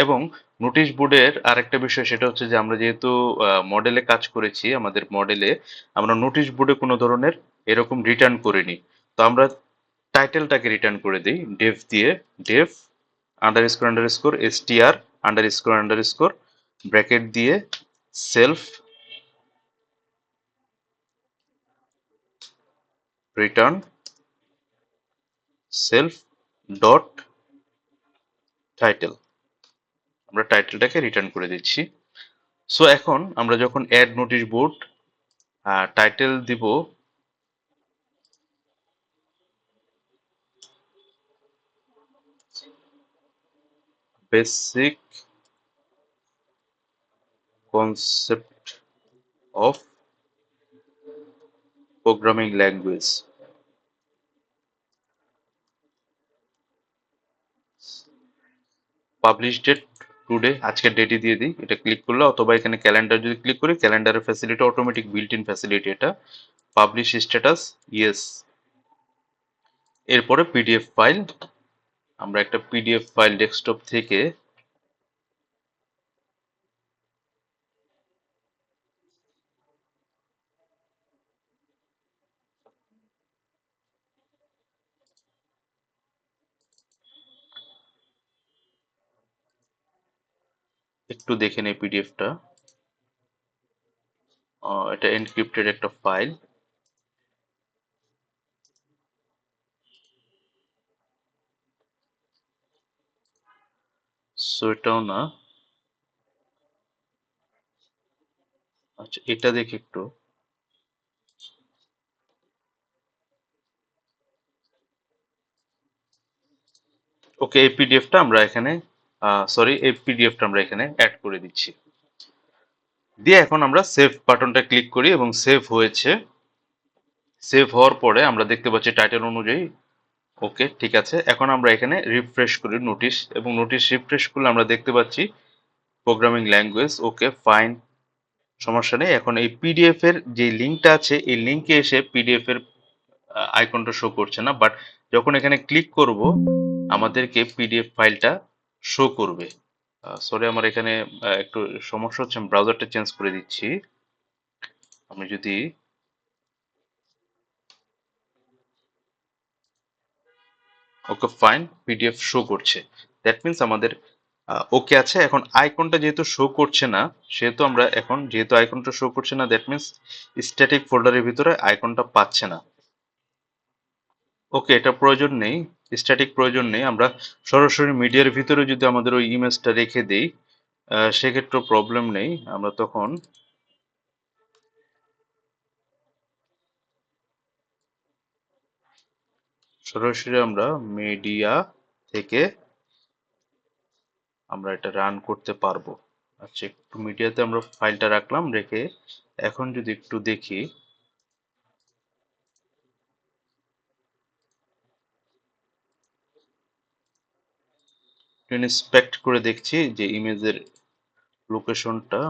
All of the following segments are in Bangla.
এবং নোটিশ বোর্ডের আরেকটা বিষয় সেটা হচ্ছে যে আমরা যেহেতু মডেলে কাজ করেছি, আমাদের মডেলে আমরা নোটিশ বোর্ডে কোনো ধরনের এরকম রিটার্ন করিনি। তো আমরা টাইটেলটাকে রিটার্ন করে দিই ডেভ দিয়ে, def underscore STR underscore bracket দিয়ে self return self dot title. আমরা টাইটেলটাকে রিটার্ন করে দিচ্ছি। সো এখন আমরা যখন অ্যাড নোটিশ বোর্ড টাইটেল দিব basic concept of programming language, publish date today, আজকের ডেটই দিয়ে দিই। এটা ক্লিক করলে অথবা এখানে ক্যালেন্ডার যদি ক্লিক করি, ক্যালেন্ডারের facility automatic built in facility এটা। Publish status yes. এরপরে পিডিএফ ফাইল, আমরা একটা পিডিএফ ফাইল ডেস্কটপ থেকে একটু দেখে নেই পিডিএফটা। এটা এনক্রিপ্টেড একটা ফাইল। সো এটাও না। আচ্ছা, এটা দেখে একটু। ওকে, এই পিডিএফটা আমরা এখানে এই পিডিএফটা আমরা এখানে অ্যাড করে দিচ্ছি। দিয়ে এখন আমরা সেভ বাটনটা ক্লিক করি এবং সেভ হয়েছে। সেভ হওয়ার পরে আমরা দেখতে পাচ্ছি টাইটেল অনুযায়ী ওকে ঠিক আছে। এখন আমরা এখানে রিফ্রেশ করি নোটিশ, এবং নোটিশ রিফ্রেশ করলে আমরা দেখতে পাচ্ছি প্রোগ্রামিং ল্যাঙ্গুয়েজ ওকে ফাইন, সমস্যা নেই। এখন এই পিডিএফ এর যে লিঙ্কটা আছে এই লিঙ্কে এসে পিডিএফ এর আইকনটা শো করছে না, বাট যখন এখানে ক্লিক করব আমাদেরকে পিডিএফ ফাইলটা শো করবে। সরি, আমার এখানে একটু সমস্যা হচ্ছে, আমি ব্রাউজারটা চেঞ্জ করে দিচ্ছি। আমি যদি ওকে ফাইন, পিডিএফ শো করছে, দ্যাট মিন্স আমাদের ওকে আছে। এখন আইকনটা যেহেতু শো করছে না, সেহেতু আমরা এখন যেহেতু আইকনটা শো করছে না, দ্যাট মিন্স স্ট্যাটিক ফোল্ডারের ভিতরে আইকনটা পাচ্ছে না। ওকে, এটা প্রয়োজন নেই, স্ট্যাটিক প্রয়োজন নেই। আমরা সরাসরি মিডিয়ার ভিতরে যদি আমাদের ওই ইমেজটা রেখে দেই সেক্ষেত্রে প্রবলেম নেই। আমরা তখন সরাসরি আমরা মিডিয়া থেকে আমরা এটা রান করতে পারবো। আচ্ছা, একটু মিডিয়াতে আমরা ফাইলটা রাখলাম, রেখে এখন যদি একটু দেখি, ইন্সপেক্ট করে দেখছি যে ইমেজের লোকেশনটা।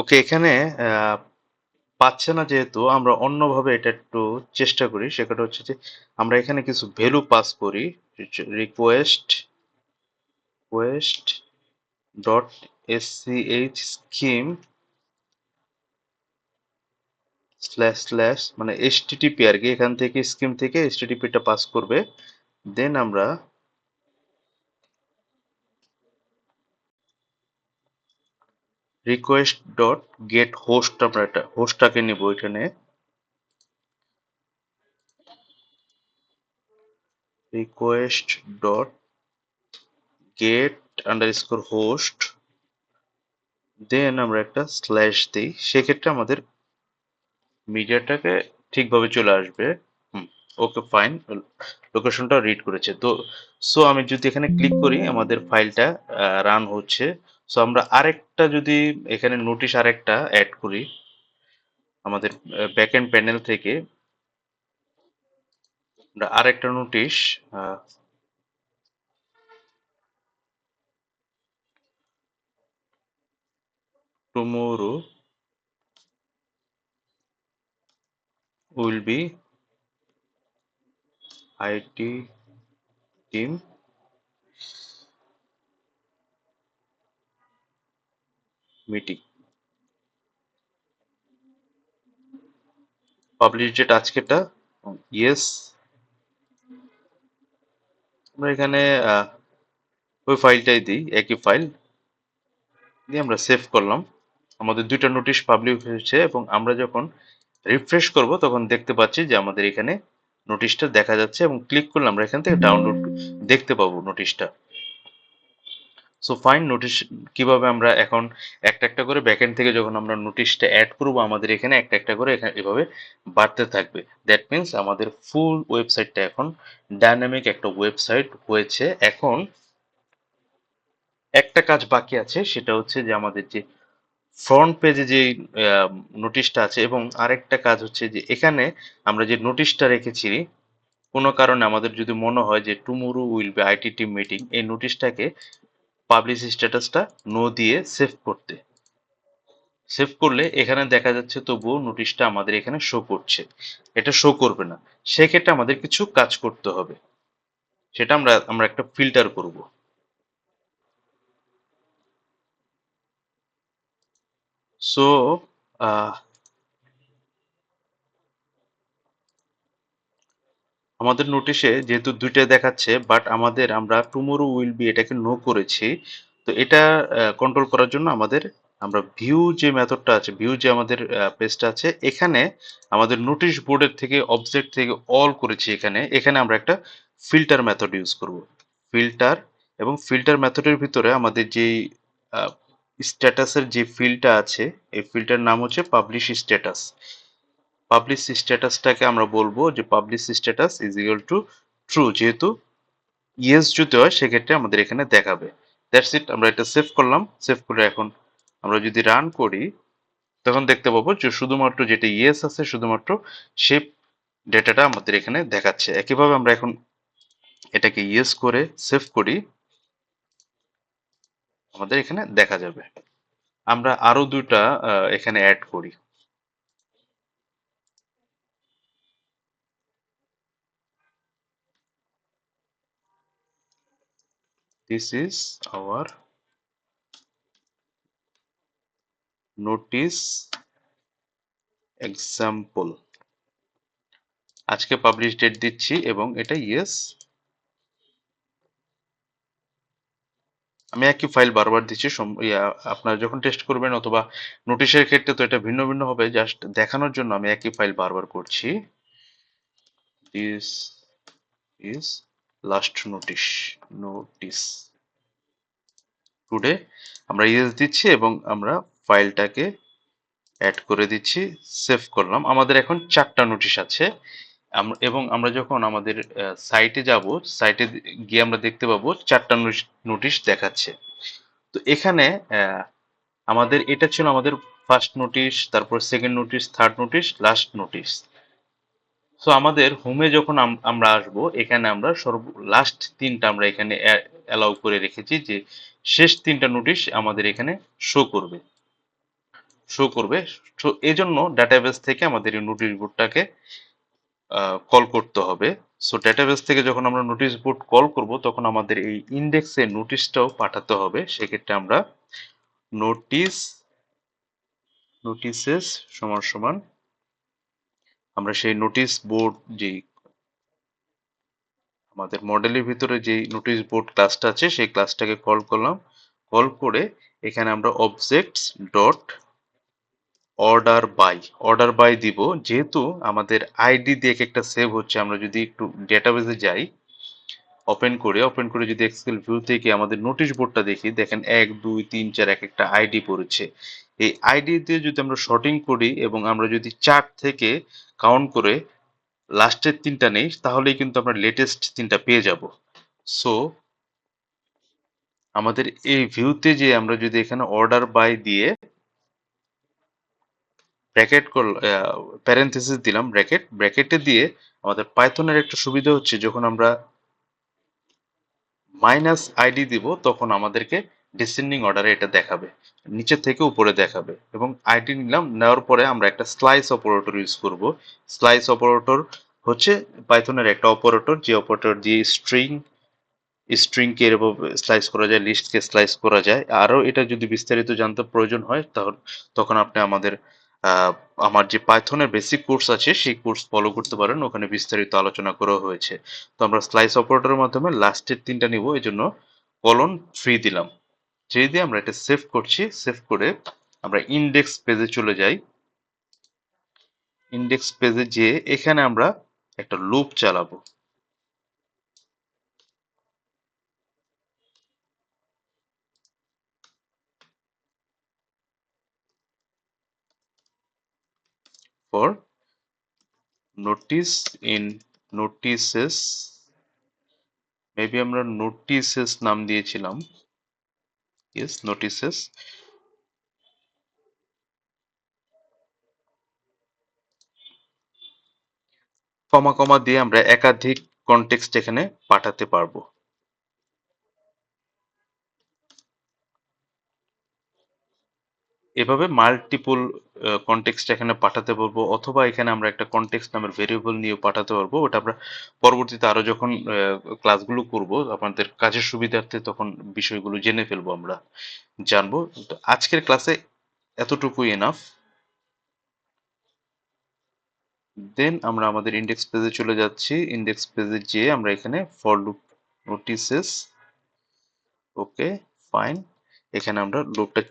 ওকে, এখানে আহ, পাচ্ছে না, যেহেতু আমরা অন্যভাবে এটা একটু চেষ্টা করি। সেটা হচ্ছে যে আমরা এখানে কিছু ভ্যালু পাস করি। রিকোয়েস্ট ডট এসসিএইচ স্কিম স্ল্যাশ মানে এইচটিটিপি আর কি, এখান থেকে স্কিম থেকে এইচটিটিপিটা পাস করবে। দেন আমরা রিকোয়েস্ট ডট গেট হোস্ট, আমরা এটা হোস্টটাকে নিব এখানে। Request dot get underscore host, then আমরা একটা স্ল্যাশ দিই, সেক্ষেত্রে আমাদের মিডিয়াটাকে ঠিকভাবে চলে আসবে। হুম, ওকে ফাইন, লোকেশনটা রিড করেছে তো। সো আমি যদি এখানে ক্লিক করি আমাদের ফাইলটা রান হচ্ছে। সো আমরা আরেকটা যদি এখানে নোটিশ আরেকটা অ্যাড করি আমাদের ব্যাকএন্ড প্যানেল থেকে, আমরা আরেকটা notice tomorrow will be IT team meeting. Publish date আজকেরটা, ইয়েস। আমরা এখানে ওই ফাইলটাই দিই, একই ফাইল দিয়ে আমরা সেভ করলাম। আমাদের দুইটা নোটিশ পাবলিশ হয়েছে এবং আমরা যখন রিফ্রেশ করব তখন দেখতে পাচ্ছি যে আমাদের এখানে নোটিশটা দেখা যাচ্ছে এবং ক্লিক করলে আমরা এখান থেকে ডাউনলোড দেখতে পাবো নোটিশটা। সো ফাইন, নোটিশ কিভাবে আমরা এখন একটা একটা করে ব্যাকএন্ড থেকে যখন আমরা নোটিশটা অ্যাড করব আমাদের এখানে একটা একটা করে এভাবে বাড়তে থাকবে। দ্যাট মিন্স আমাদের ফুল ওয়েবসাইটটা এখন ডাইনামিক একটা ওয়েবসাইট হয়েছে। এখন একটা কাজ বাকি আছে, সেটা হচ্ছে যে আমাদের যে ফ্রন্ট পেজে যে নোটিশটা আছে, এবং আরেকটা কাজ হচ্ছে যে এখানে আমরা যে নোটিশটা রেখেছি কোনো কারণে আমাদের যদি মনে হয় যে tomorrow will be IT team meeting, এই নোটিশটাকে পাবলিশ স্ট্যাটাসটা নো দিয়ে সেভ করতে। সেভ করলে এখানে দেখা যাচ্ছে তবুও নোটিশটা আমাদের এখানে শো করছে, এটা শো করবে না। সেক্ষেত্রে আমাদের কিছু কাজ করতে হবে, সেটা আমরা একটা ফিল্টার করব। সো আমাদের নোটিশে যেহেতু দুইটা দেখাচ্ছে, বাট আমরা টুমোরো উইল বি এটাকে নো করেছি। তো এটা কন্ট্রোল করার জন্য আমরা ভিউ যে মেথডটা আছে, ভিউ যে আমাদের পেজটা আছে, এখানে আমাদের নোটিশ বোর্ডের থেকে অবজেক্ট থেকে অল করেছি, এখানে এখানে আমরা একটা ফিল্টার মেথড ইউজ করব। ফিল্টার, এবং ফিল্টার মেথডের ভিতরে আমাদের যে স্ট্যাটাসের যে ফিল্ডটা আছে, এই ফিল্ডটার নাম হচ্ছে পাবলিশ স্ট্যাটাস। পাবলিশ স্ট্যাটাসটাকে আমরা বলবো যে publish status is equal to true, যেহেতু ইয়েস যদি হয় সেক্ষেত্রে আমাদের এখানে দেখাবে। দ্যাটস ইট, আমরা এটা সেভ করলাম। সেভ করে এখন আমরা যদি রান করি তখন দেখতে পাবো যে শুধুমাত্র যেটা ইয়েস আছে শুধুমাত্র সেই ডেটাটা আমাদের এখানে দেখাচ্ছে। একইভাবে আমরা এখন এটাকে ইয়েস করে সেভ করি, আমাদের এখানে দেখা যাবে। আমরা আরো দুটা এখানে অ্যাড করি। This is our notice example. আজকে পাবলিশ ডেট দিচ্ছি এবং এটা ইয়েস। আমি একই ফাইল বারবার দিচ্ছি, আপনারা যখন টেস্ট করবেন অথবা নোটিশের ক্ষেত্রে তো এটা ভিন্ন ভিন্ন হবে, জাস্ট দেখানোর জন্য আমি একই ফাইল বারবার করছি। This is last notice today. আমরা ইয়েস দিচ্ছি এবং আমরা ফাইলটাকে অ্যাড করে দিচ্ছি, সেভ করলাম। আমাদের এখন 4টা নোটিশ আছে। এবং আমরা যখন আমাদের সাইটে যাব, সাইটে গিয়ে আমরা দেখতে পাবো 4টা নোটিশ দেখাচ্ছে। তো এখানে আমাদের এটা ছিল আমাদের ফার্স্ট নোটিশ, তারপর second notice, third notice, last notice. So আমাদের হোমে যখন আমরা আসব, এখানে আমরা লাস্ট 3টা আমরা এখানে অ্যালাউ করে রেখেছি যে শেষ 3টা নোটিশ আমাদের এখানে শো করবে। তো এজন্য ডাটাবেস থেকে আমাদের এই নোটিশ বোর্ডটাকে কল করতে হবে। সো ডাটাবেস থেকে যখন আমরা নোটিশ বোর্ড কল করব তখন আমাদের এই ইন্ডেক্সে নোটিশটাও পাঠাতে হবে। সেক্ষেত্রে আমরা নোটিস নোটিসেস সমান সমান আমরা সেই নোটিশ বোর্ড যেই আমাদের মডেলের ভিতরে যেই নোটিশ বোর্ড ক্লাসটা আছে সেই ক্লাসটাকে কল করলাম। কল করে এখানে আমরা অবজেক্টস ডট অর্ডার বাই দিব। যেহেতু আমাদের আইডি দিয়ে একটা সেভ হচ্ছে, আমরা যদি একটু ডেটাবেসে যাই, ওপেন করে যদি এক্সেল ভিউ থেকে আমাদের নোটিশ বোর্ডটা দেখি, দেখেন 1 2 3 4 এক একটা আইডি পড়েছে। এই আইডি দিয়ে যদি আমরা শর্টিং করি এবং আমরা যদি চার্ট থেকে কাউন্ট করে লাস্টের 3টা নেই, তাহলেই কিন্তু আমরা লেটেস্ট 3টা পেয়ে যাব। সো আমাদের এই ভিউতে যে আমরা যদি এখানে অর্ডার বাই দিয়ে ব্র্যাকেট প্যারেনথেসিস দিলাম, ব্র্যাকেটে দিয়ে আমাদের পাইথনের একটা সুবিধা হচ্ছে, যখন আমরা মাইনাস আইডি দিব তখন আমাদেরকে ডিসেন্ডিং অর্ডারে এটা দেখাবে, নিচে থেকে উপরে দেখাবে। এবং আইডি নিলাম, নেওয়ার পরে আমরা একটা স্লাইস অপারেটর ইউজ করব। স্লাইস অপারেটর হচ্ছে পাইথনের একটা অপারেটর, যে অপারেটর দিয়ে স্ট্রিংকে এরকম স্লাইস করা যায়, লিস্টকে স্লাইস করা যায়। আরও এটা যদি বিস্তারিত জানতে প্রয়োজন হয় তখন আপনি আহ, আমার যে পাইথনের বেসিক কোর্স আছে সেই কোর্স ফলো করতে পারেন, ওখানে বিস্তারিত আলোচনা করা হয়েছে। তো আমরা স্লাইস অপারেটরের মাধ্যমে লাস্টের তিনটা নিব, এই জন্য কলন 3 দিলাম। 3 দিয়ে আমরা এটা সেভ করছি। সেভ করে আমরা ইন্ডেক্স পেজে চলে যাই। ইন্ডেক্স পেজে যেয়ে এখানে আমরা একটা লুপ চালাবো। For notice in notices, maybe আমরা নোটিসেস নাম দিয়েছিলাম। Yes, notices. কমা কমা দিয়ে আমরা একাধিক কনটেক্সট এখানে পাঠাতে পারবো। এভাবে মাল্টিপল কনটেক্সট এখানে পাঠাতে পারবো, অথবা এখানে আমরা একটা কনটেক্সট নামের ভেরিয়েবল নিয়ে পাঠাতে পারবো। ওটা আমরা পরবর্তীতে আরো যখন ক্লাসগুলো করব আপনাদের কাজের সুবিধার্থে তখন বিষয়গুলো জেনে ফেলবো, আমরা জানবো। তো আজকের ক্লাসে এতটুকুই এনাফ। দেন আমরা আমাদের ইন্ডেক্স পেজে চলে যাচ্ছি। ইন্ডেক্স পেজে যেয়ে আমরা এখানে for loop notices, okay fine, এখানে আমরা লুপটা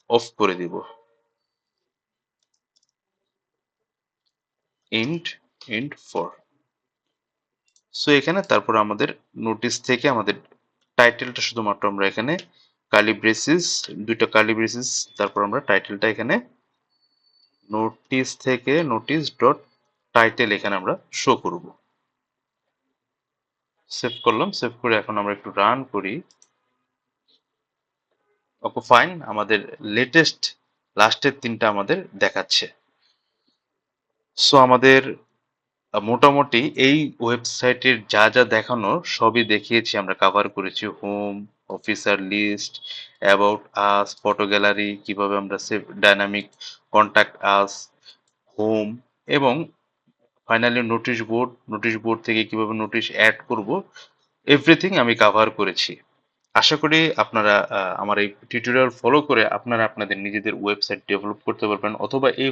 অফ করে দিব। ইন্ট ইন্ট ফর, সো এখানে তারপর আমাদের নোটিস থেকে আমাদের টাইটেলটা শুধুমাত্র আমরা এখানে কার্লি ব্রেসিস, দুইটা কার্লি ব্রেসিস, তারপর আমরা টাইটেলটা এখানে নোটিস থেকে নোটিস ডট টাইটেল এখানে আমরা শো করব। সেভ করলাম। সেভ করে এখন আমরা একটু রান করি। ওকে ফাইন, আমাদের লেটেস্ট লাস্টের তিনটা আমাদের দেখাচ্ছে। সো আমাদের মোটামুটি এই ওয়েবসাইটের যা যা দেখানো সবই দেখিয়েছি, আমরা কভার করেছি। Home, officer list, about us, photo gallery, কিভাবে আমরা save dynamic contact us, home, এবং finally notice board. Notice board থেকে কিভাবে নোটিশ অ্যাড করব, এভরিথিং আমি কভার করেছি। আশা করি আপনারা আমার এই টিউটোরিয়াল ফলো করে আপনারা আপনাদের নিজেদের ওয়েবসাইট ডেভেলপ করতে পারবেন, অথবা এই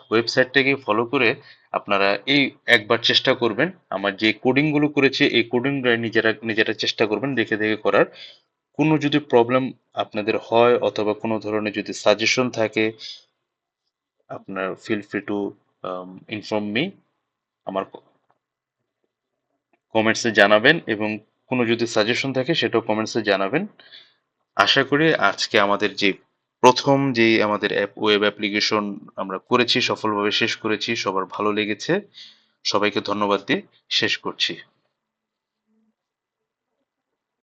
ওয়েবসাইটটাকে ফলো করে আপনারা এই একবার চেষ্টা করবেন। আমার যে কোডিংগুলো করেছি এই কোডিংটা নিজেরা নিজেরা চেষ্টা করবেন দেখে দেখে করার। কোনো যদি প্রবলেম আপনাদের হয় অথবা কোনো ধরনের যদি সাজেশন থাকে, আপনার feel free to inform me, আমার কমেন্টসে জানাবেন। এবং কোনো যদি সাজেশন থাকে সেটাও কমেন্টসে জানাবেন। আশা করি আজকে আমাদের যে প্রথম যে আমাদের ওয়েব অ্যাপ্লিকেশন আমরা করেছি, সফলভাবে শেষ করেছি, সবার ভালো লেগেছে। সবাইকে ধন্যবাদ দিয়ে শেষ করছি।